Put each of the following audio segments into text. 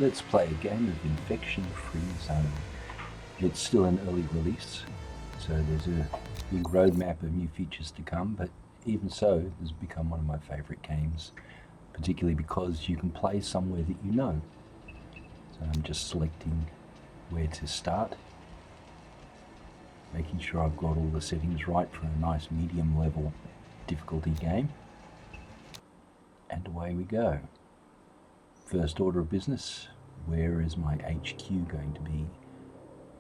Let's play a game of Infection-Free Zone. It's still an early release, so there's a big roadmap of new features to come, but even so, it's become one of my favourite games, particularly because you can play somewhere that you know. So I'm just selecting where to start, making sure I've got all the settings right for a nice medium level difficulty game, and away we go. First order of business, where is my HQ going to be?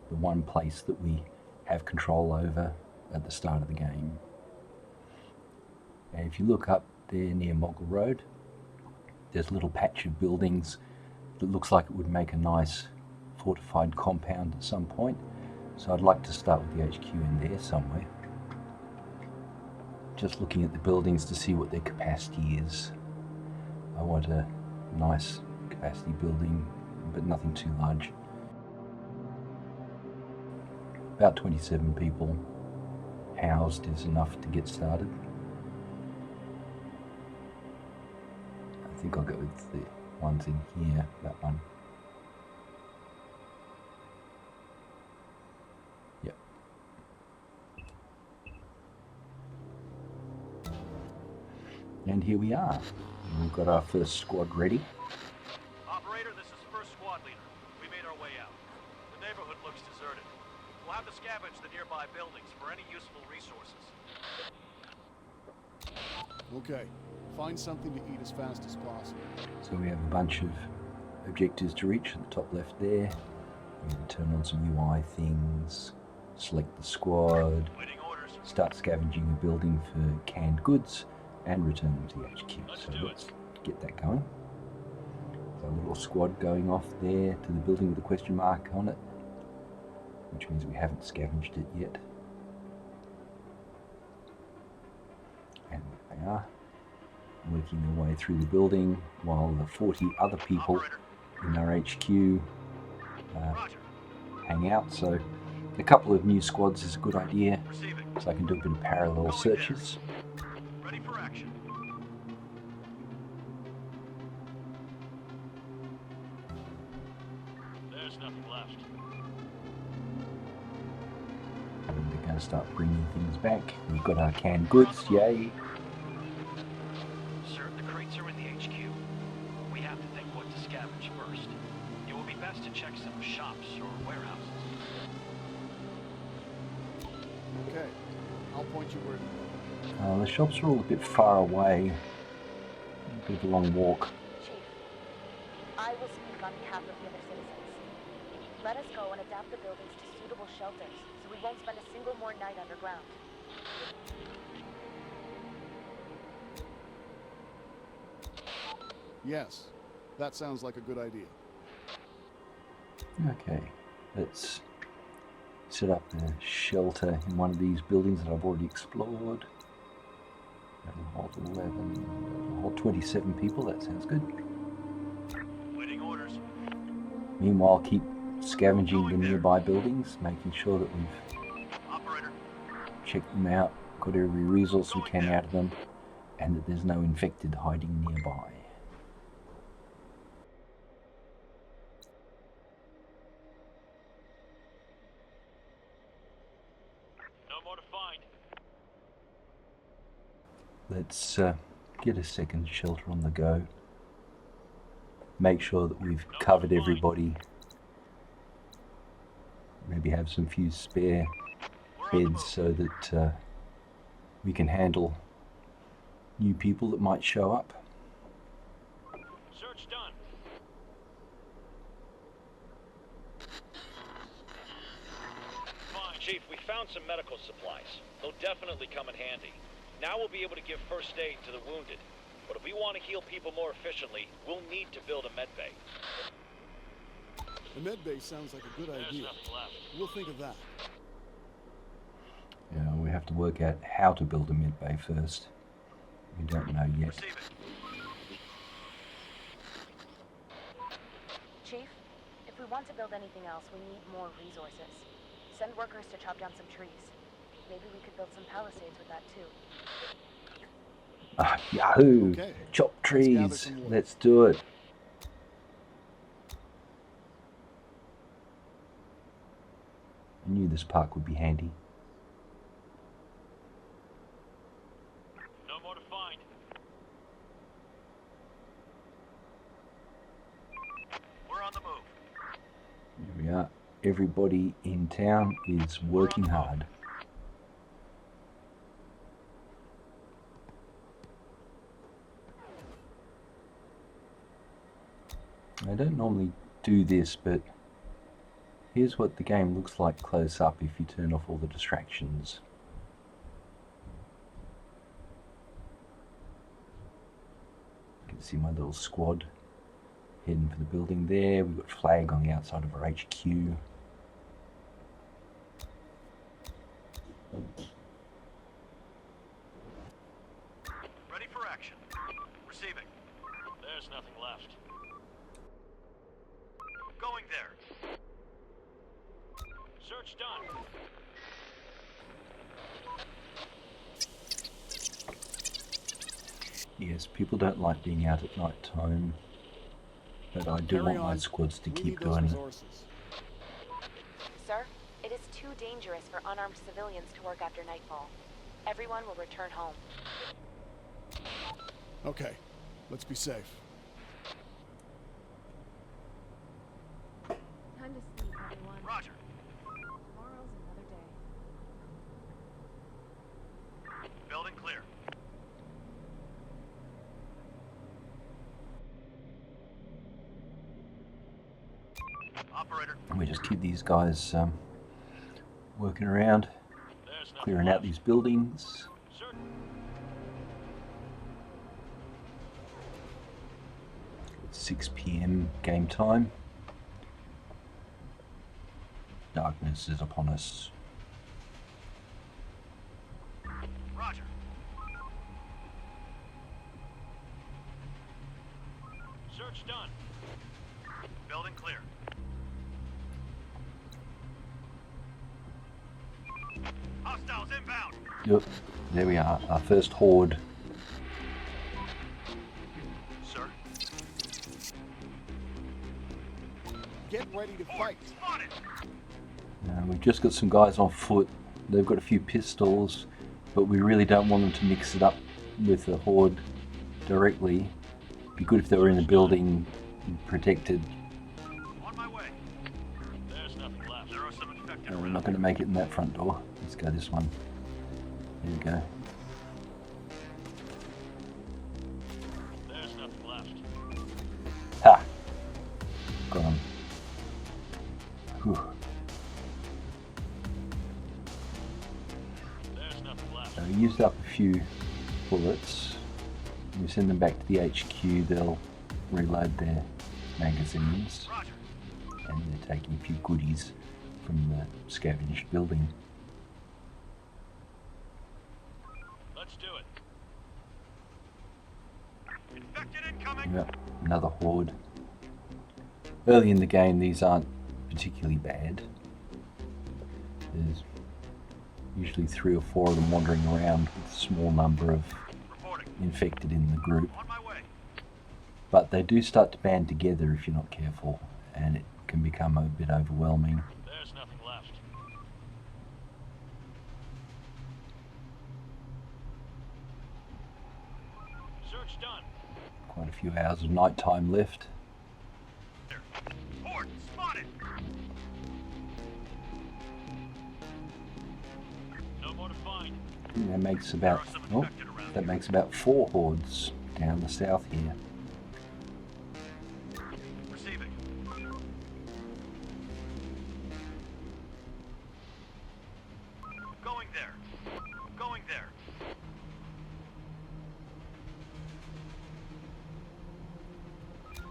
The one place that we have control over at the start of the game. And if you look up there near Moggle Road, there's a little patch of buildings that looks like it would make a nice fortified compound at some point. So I'd like to start with the HQ in there somewhere. Just looking at the buildings to see what their capacity is. I want a nice capacity building, but nothing too large. About 27 people housed is enough to get started. I think I'll go with the ones in here, that one. Yep. And here we are. We've got our first squad ready. Operator, this is first squad leader. We made our way out. The neighborhood looks deserted. We'll have to scavenge the nearby buildings for any useful resources. Okay. Find something to eat as fast as possible. So we have a bunch of objectives to reach at the top left there. We can turn on some UI things, select the squad, Waiting orders. start scavenging a building for canned goods, and return them to the HQ. So let's get that going. So a little squad going off there to the building with a question mark on it, which means we haven't scavenged it yet. And there they are, working their way through the building while the 40 other people in our HQ hang out. So a couple of new squads is a good idea, Receiving. so I can do a bit of parallel searches. Ready for action. There's nothing left. And we're going to start bringing things back. We've got our canned goods, yay. Sir, the crates are in the HQ. We have to think what to scavenge first. It will be best to check some shops or warehouses. Okay. I'll point you where to go. The shops are all a bit far away. A bit of a long walk. Chief, I will speak on behalf of the other citizens. Let us go and adapt the buildings to suitable shelters, so we won't spend a single more night underground. Yes. That sounds like a good idea. Okay, let's set up a shelter in one of these buildings that I've already explored. That'll hold 11, that'll hold 27 people, that sounds good. Waiting orders. Meanwhile, keep scavenging the nearby buildings, making sure that we've Operator. checked them out, got every resource we can out of them, and that there's no infected hiding nearby. No more to find. Let's get a second shelter on the go. Make sure that we've covered everybody. Maybe have some few spare beds so that we can handle new people that might show up. Search done. Fine, Chief, we found some medical supplies. They'll definitely come in handy. Now we'll be able to give first aid to the wounded. But if we want to heal people more efficiently, we'll need to build a med bay. The med base sounds like a good idea. We'll think of that. Yeah, we have to work out how to build a med bay first. We don't know yet. Receive it. Chief, if we want to build anything else, we need more resources. Send workers to chop down some trees. Maybe we could build some palisades with that too. Yahoo! Okay. Chop Let's gather trees. some wood. Let's do it. knew this park would be handy. No more to find. We're on the move. Here we are. Everybody in town is working hard. I don't normally do this, but here's what the game looks like close up if you turn off all the distractions. You can see my little squad heading for the building there. We've got flag on the outside of our HQ. Ready for action. Receiving. There's nothing left. Going there. Search done. Yes, people don't like being out at night time, but I do Carry want my on. squads to We keep need those doing it. resources. Sir, it is too dangerous for unarmed civilians to work after nightfall. Everyone will return home. Okay, let's be safe. Time to sleep, everyone. Roger. Tomorrow's another day. Building clear. Operator. We just keep these guys working around, There's nothing clearing left. out these buildings. Search. It's 6 p.m. game time. Darkness is upon us. Roger. Search done. Building clear. Hostiles inbound. Yep, there we are, our first horde. Sir. Get ready to fight. Spotted. We've just got some guys on foot. They've got a few pistols, but we really don't want them to mix it up with the horde directly. It'd be good if they were in the building protected. On my way. There's nothing left. There are some infected We're around. not going to make it in that front door. Let's go this one. There we go. There's nothing left. Ha! Got him. Whew. There's nothing left. So we used up a few bullets. We send them back to the HQ. They'll reload their magazines, Roger. and they're taking a few goodies from the scavenged building. Let's do it. Infected incoming. Yep, another horde. Early in the game, these aren't particularly bad. There's usually 3 or 4 of them wandering around with a small number of Reporting. infected in the group. On my way. But they do start to band together if you're not careful, and it can become a bit overwhelming. There's nothing left. Search done. Quite a few hours of nighttime left. There. Horde spotted. No more to find. I think that makes about that makes about 4 hordes down the south here. Receiving. Going there. Going there.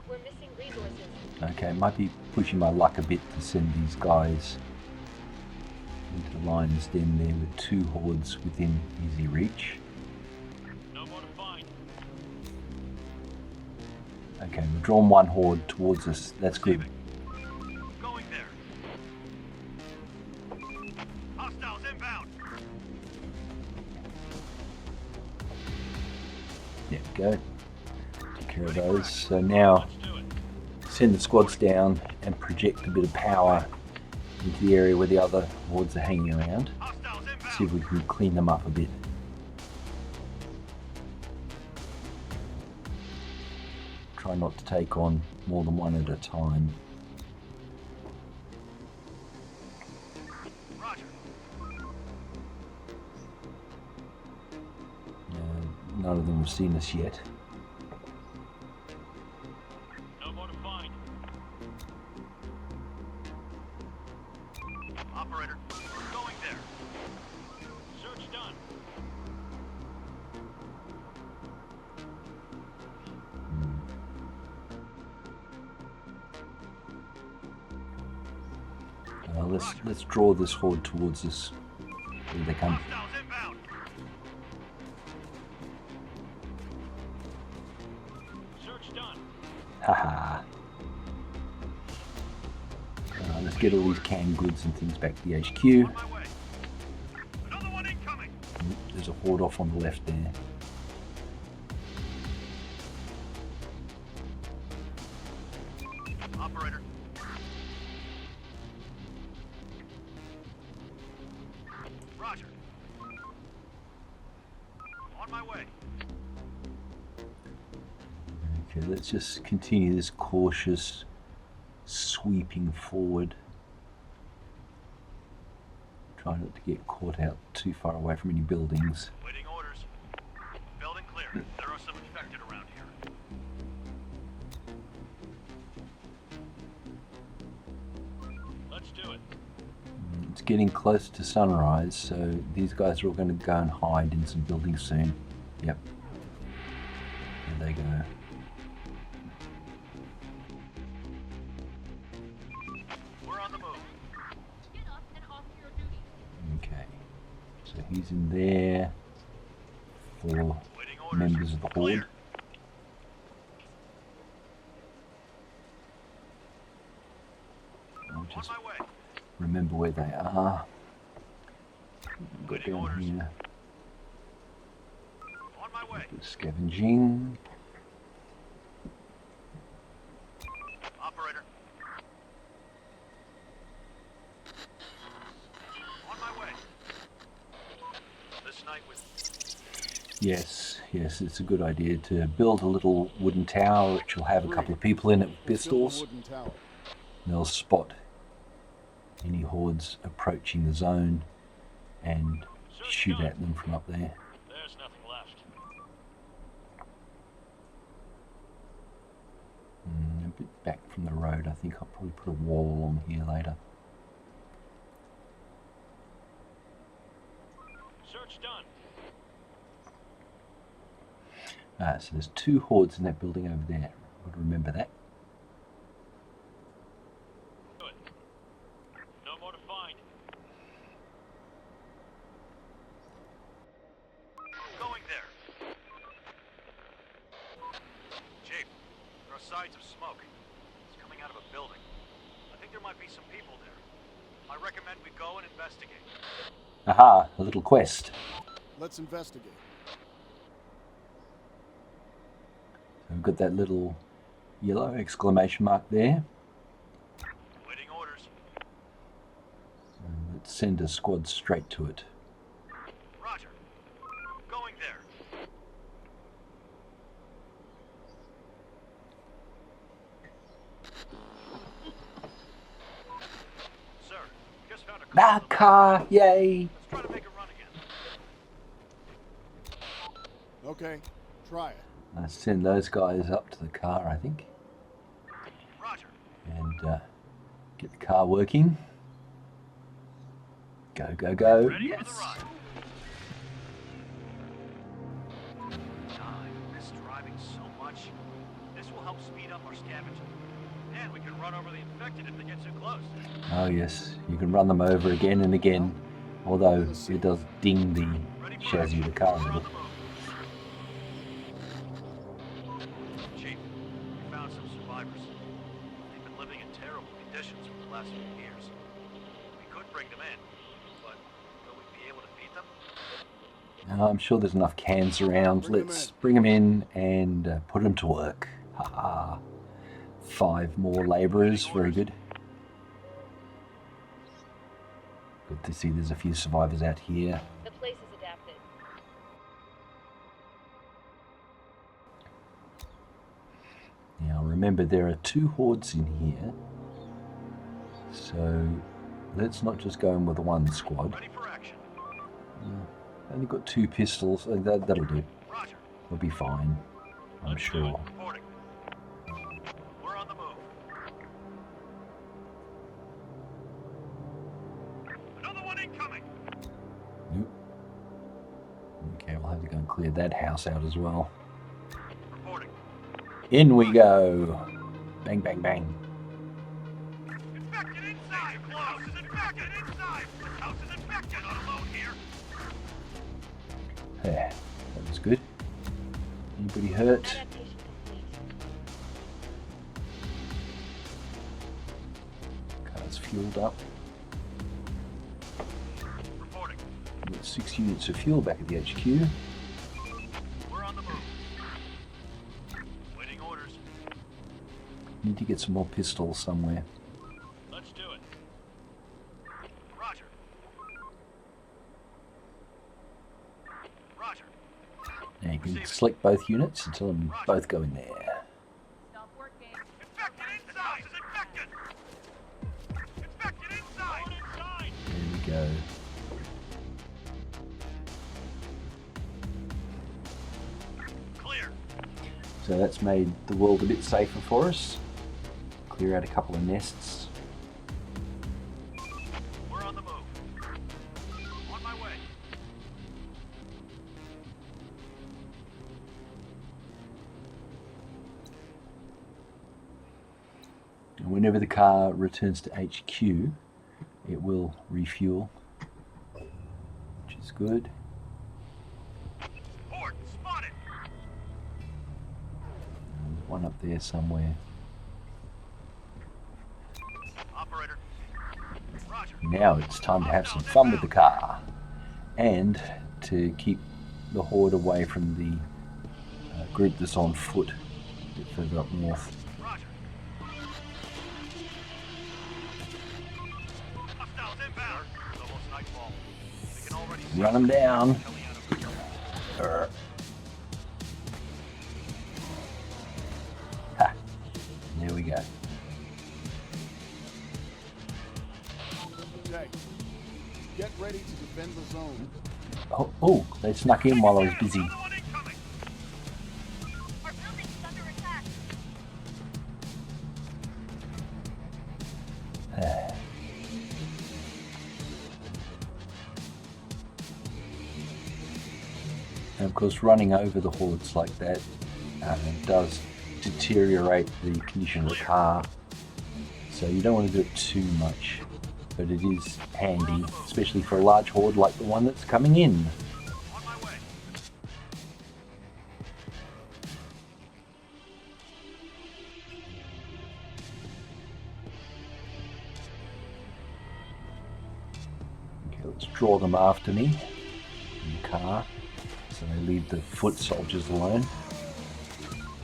We're missing resources. Okay, might be pushing my luck a bit to send these guys into the lion's den there with 2 hordes within easy reach. No more to find. Okay, we've drawn 1 horde towards us. That's good. Receiving. Going there. Hostiles inbound. There we go. Took care of those. So now Let's do it. send the squads down and project a bit of power into the area where the other hordes are hanging around. Hostiles inbound. See if we can clean them up a bit. Try not to take on more than one at a time. Roger. None of them have seen us yet. No more to find. Operator, we're going there. Search done. Let's draw this horde towards us. Here they come. Hostiles inbound. Search done. Haha. Let's get all these canned goods and things back to the HQ. On my way. Another one incoming. There's a horde off on the left there. Operator. Roger. On my way. Okay, let's just continue this cautious sweeping forward. Try not to get caught out too far away from any buildings. Waiting orders. Building clear. There are some infected around here. Let's do it. It's getting close to sunrise, so these guys are all going to go and hide in some buildings soon. Yep. There they go. We're on the move. Get up and off your duty. Okay. So he's in there for Waiting orders. members of the Clear. horde. I'll On just my way. remember where they are. Go Waiting down orders. here. On my way. Scavenging. Operator. On my way. This night was Yes, it's a good idea to build a little wooden tower which will have a couple of people in it with We'll fill the pistols. wooden tower. They'll spot any hordes approaching the zone and shoot at them from up there. There's nothing left. A bit back from the road. I think I'll probably put a wall along here later. Search done. So there's two hordes in that building over there. Got to remember that. Good. No more to find. Going there. Chief, there are signs of smoke. It's coming out of a building. I think there might be some people there. I recommend we go and investigate. Aha, a little quest. Let's investigate. So we've got that little yellow exclamation mark there. Waiting orders. Let's send a squad straight to it. Roger. Going there. Sir, just found a car. That car, yay! Let's try to make a run again. Okay, try it. Let's send those guys up to the car, I think, Roger. and get the car working. Go, go, go! Ready for the Yes! ride. God, I miss driving so much. This will help speed up our scavenging. And we can run over the infected if they get too close. Oh yes, you can run them over again and again, although it does ding the Ready for chassis of the action. car a We're on little. the move. Chief, we found some survivors. They've been living in terrible conditions for the last few years. We could bring them in, but will we be able to feed them? I'm sure there's enough cans around. Bring 'em Let's in. bring them in and put them to work. Haha. 5 more laborers, very good. Good to see there's a few survivors out here. The place is adapted. Now remember, there are 2 hordes in here, so let's not just go in with one squad. Ready for action. Only got 2 pistols, that'll do. Roger. We'll be fine, I'm Let's do it. sure. Reporting. We're on the move. Another one incoming. Nope. Okay, we'll have to go and clear that house out as well. Reporting. In we go. Bang, bang, bang. Infected inside. The house is infected inside. The house is infected. On alone here. There, that was good. Anybody hurt? Adaptation complete. Car's fueled up. Reporting. We've got 6 units of fuel back at the HQ. We're on the move. Waiting orders. Need to get some more pistols somewhere. Let's do it. Roger. Roger. Now you can select both units and tell them both go in there. Stop working. Infected inside. Is infected. Infected inside. Going inside. There we go. Clear. So that's made the world a bit safer for us. Clear out a couple of nests. We're on the move. On my way. And whenever the car returns to HQ, it will refuel, which is good. Horde spotted. And there's one up there somewhere. Operator. Roger. Now it's time to have some fun with the car and to keep the horde away from the group that's on foot a bit further up north. Roger. Hostiles inbound. It's almost nightfall. We can already see Run them down. coming out of the Urgh. Ha. There we go. Okay. Get ready to defend the zone. Oh, they snuck in while I was busy. Another one incoming. Our building is under attack. And of course, running over the hordes like that does deteriorate the condition of the car. So you don't want to do it too much, but it is handy, especially for a large horde like the one that's coming in. On my way. Okay, let's draw them after me in the car, so they leave the foot soldiers alone.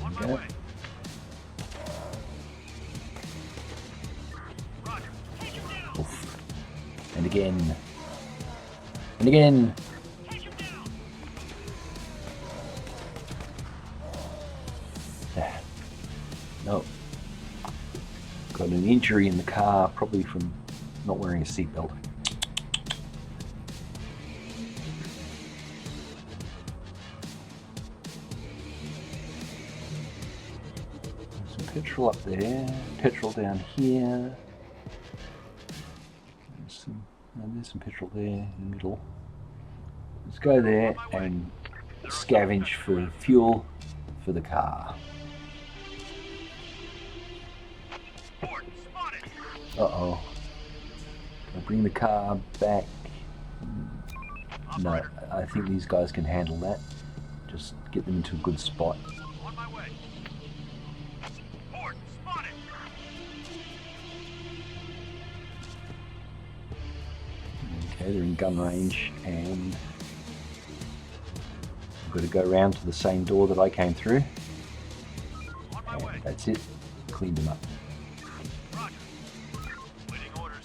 On my Okay. way. Roger. Take him down. Oof. And again. And again. Take him down. No. Got an injury in the car, probably from not wearing a seatbelt. Some petrol up there, petrol down here. There's some petrol there in the middle. Let's go there and scavenge for fuel for the car. Horde spotted. Uh-oh. Can I bring the car back? No, Operator. I think these guys can handle that. Just get them into a good spot. On my way. Horde spotted. Okay, they're in gun range, and I've got to go around to the same door that I came through. On my way. And that's it. Cleaned them up. Roger. Waiting orders.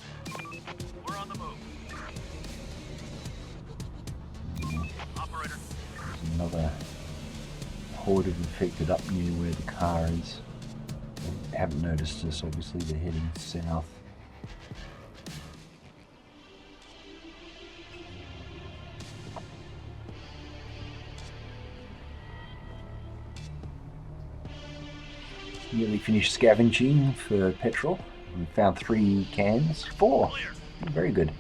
We're on the move. horde of infected up near where the car is. They haven't noticed us, obviously, they're heading south. Nearly finished scavenging for petrol. We found 3 cans. 4! Very good.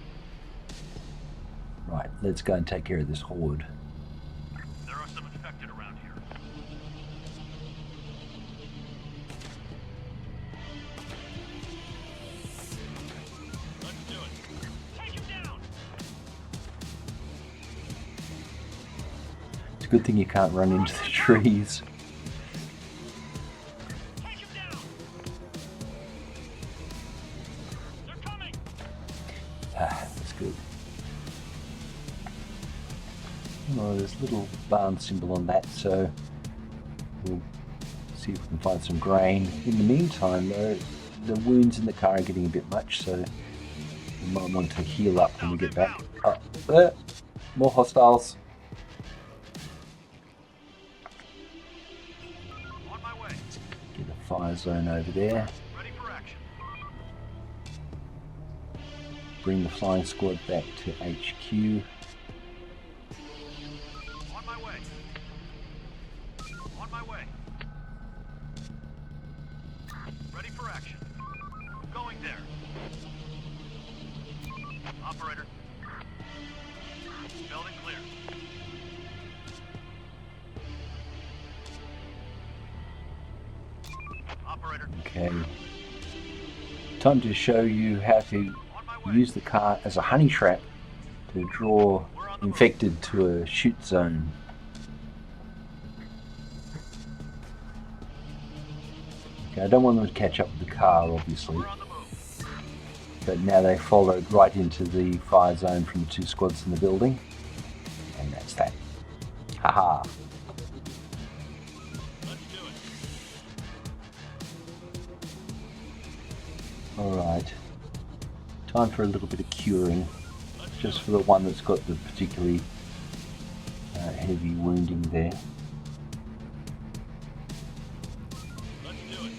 Right, let's go and take care of this horde. There are some infected around here. Let's do it. Take him down! It's a good thing you can't run into the trees. Take him down! They're coming! Ah, that's good. Oh, there's a little barn symbol on that, so we'll see if we can find some grain. In the meantime, though, the wounds in the car are getting a bit much, so we might want to heal up when we get back. Oh, there! More hostiles. On my way. Get a fire zone over there. Ready for action. Bring the flying squad back to HQ. On my way. On my way. Ready for action. Going there. Operator. Building clear. Operator. Okay. Time to show you how to On my way. use the car as a honey trap to draw infected to a shoot zone. Okay, I don't want them to catch up with the car, obviously, We're on the move. but now they followed right into the fire zone from the 2 squads in the building, and that's that. Haha. Let's do it. Alright. Time for a little bit of curing, just for the one that's got the particularly heavy wounding there. Let's do it.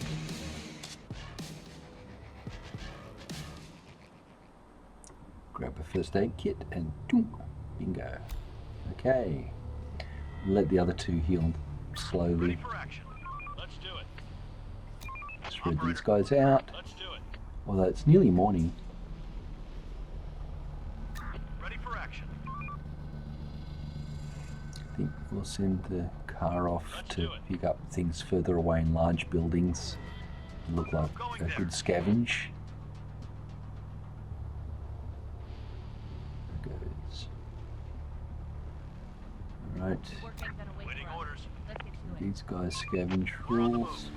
Grab a first aid kit and doom, bingo. Okay. Let the other 2 heal Ready slowly. for action. Let's do it. Spread these guys out. Let's do it. Although it's nearly morning. Ready for action. I think we'll send the car off Let's to do it. pick up things further away in large buildings. Look like a good scavenge. There goes. Alright, Work ain't gonna wait Waiting for us. orders. Let's get to it. these guys scavenge rules.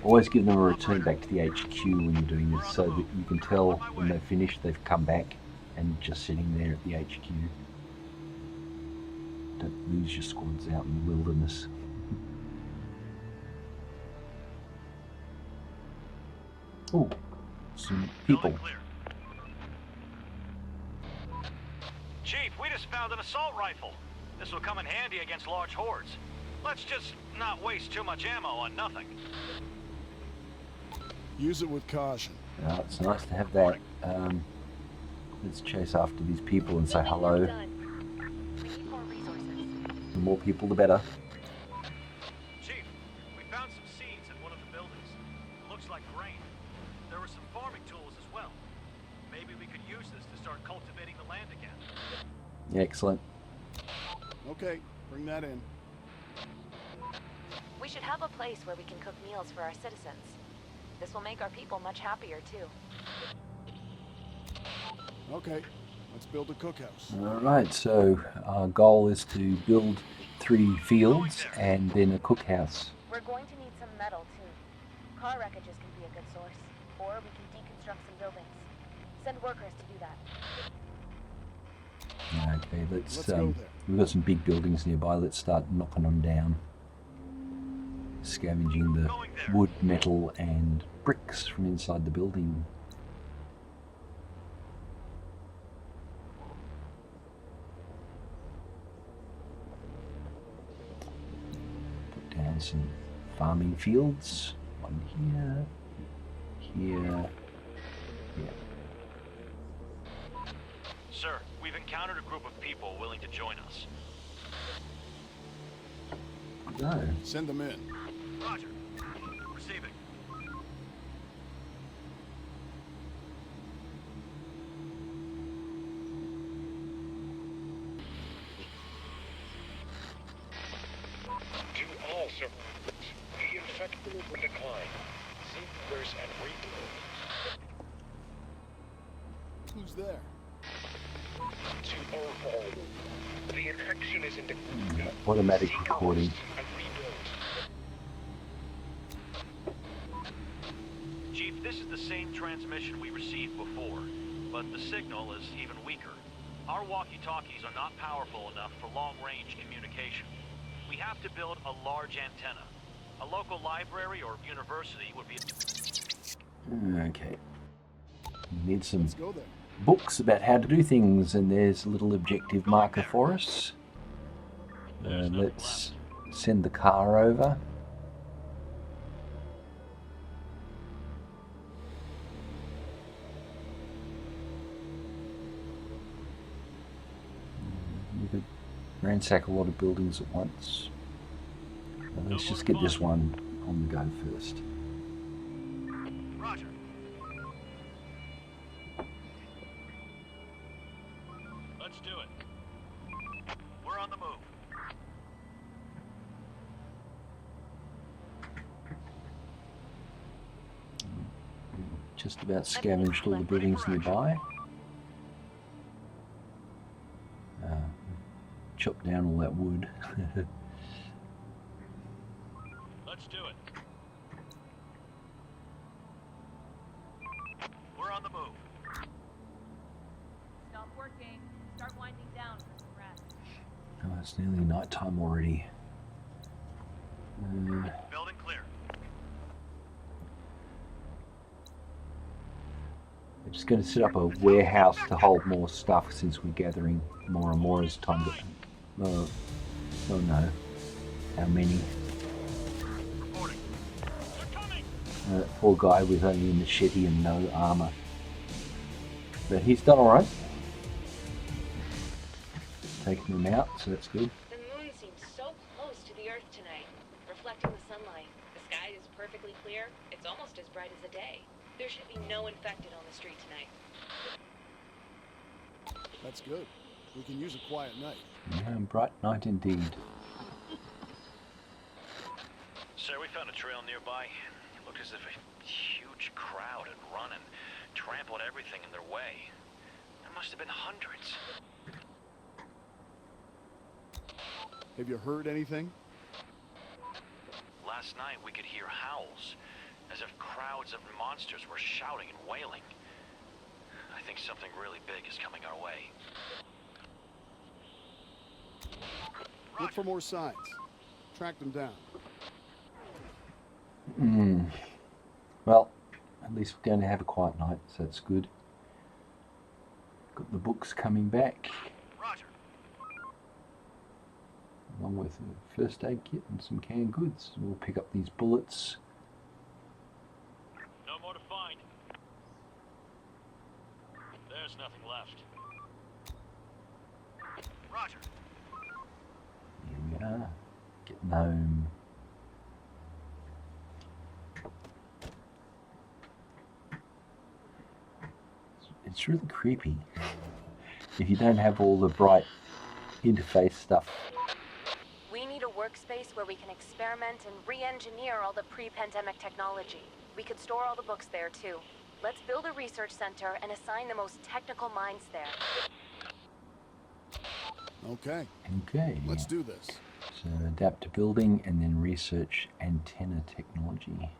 Always give them a return back to the HQ when you're doing this, so that you can tell when they've finished they've come back and just sitting there at the HQ. Don't lose your squads out in the wilderness. Oh, some people. Building clear. Chief, we just found an assault rifle. This will come in handy against large hordes. Let's just not waste too much ammo on nothing. Use it with caution. It's nice to have that. Let's chase after these people and say hello. We need more resources. The more people, the better. Chief, we found some seeds in one of the buildings. Looks like grain. There were some farming tools as well. Maybe we could use this to start cultivating the land again. Excellent. Okay, bring that in. We should have a place where we can cook meals for our citizens. This will make our people much happier, too. Okay, let's build a cookhouse. Alright, so our goal is to build 3 fields and then a cookhouse. We're going to need some metal, too. Car wreckages can be a good source. Or we can deconstruct some buildings. Send workers to do that. Okay, Let's go there. we've got some big buildings nearby. Let's start knocking them down. Scavenging the wood, metal and bricks from inside the building. find some farming fields. One here, here. Sir, we've encountered a group of people willing to join us. No. Send them in. Roger. Receiving. To all survivors, the infected will decline. Seekers and rebuild. Who's there? To all, the infection is in decline. Automatic Seek recording. hosts and rebuild. Chief, this is the same transmission we received before, but the signal is even weaker. Our walkie-talkies are not powerful enough for long-range communication. We have to build a large antenna. A local library or university would be... Okay. Need some Let's go there. books about how to do things, and there's a little objective marker for us. Let's send the car over. We could ransack a lot of buildings at once. Let's just get this one on the go first. Roger. Let's do it. We're on the move. Just about scavenged all the buildings nearby. Chop down all that wood. Let's do it. We're on the move. Stop working. Start winding down for some rest. Oh, it's nearly night time already. Building clear. I'm just going to set up a warehouse to hold more stuff since we're gathering more and more as time goes. Oh no. How many? Reporting. They're coming! Poor guy with only a machete and no armor. But he's done alright. Taking him out, so that's good. The moon seems so close to the Earth tonight, reflecting the sunlight. The sky is perfectly clear. It's almost as bright as the day. There should be no infected on the street tonight. That's good. We can use a quiet night. Yeah, bright night indeed. Sir, we found a trail nearby. It looked as if a huge crowd had run and trampled everything in their way. There must have been hundreds. Have you heard anything? Last night we could hear howls, as if crowds of monsters were shouting and wailing. I think something really big is coming our way. Look for more signs. Track them down. Well, at least we're going to have a quiet night, so that's good. Got the books coming back, Roger. along with a first aid kit and some canned goods. We'll pick up these bullets. No more to find. There's nothing left. Roger. Here we are, getting home. It's really creepy if you don't have all the bright interface stuff. We need a workspace where we can experiment and re-engineer all the pre-pandemic technology. We could store all the books there too. Let's build a research center and assign the most technical minds there. Okay, Okay, let's do this. so adapt to building and then research antenna technology.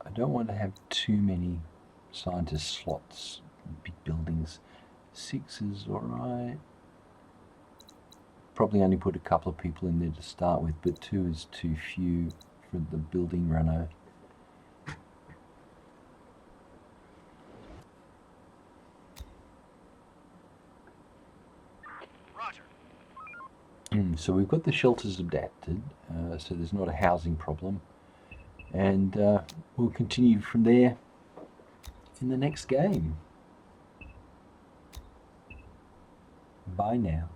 I don't want to have too many scientist slots, big buildings. 6 is alright. Probably only put a couple of people in there to start with, but 2 is too few for the building runner. Roger. So we've got the shelters adapted, so there's not a housing problem, and we'll continue from there in the next game. Bye now.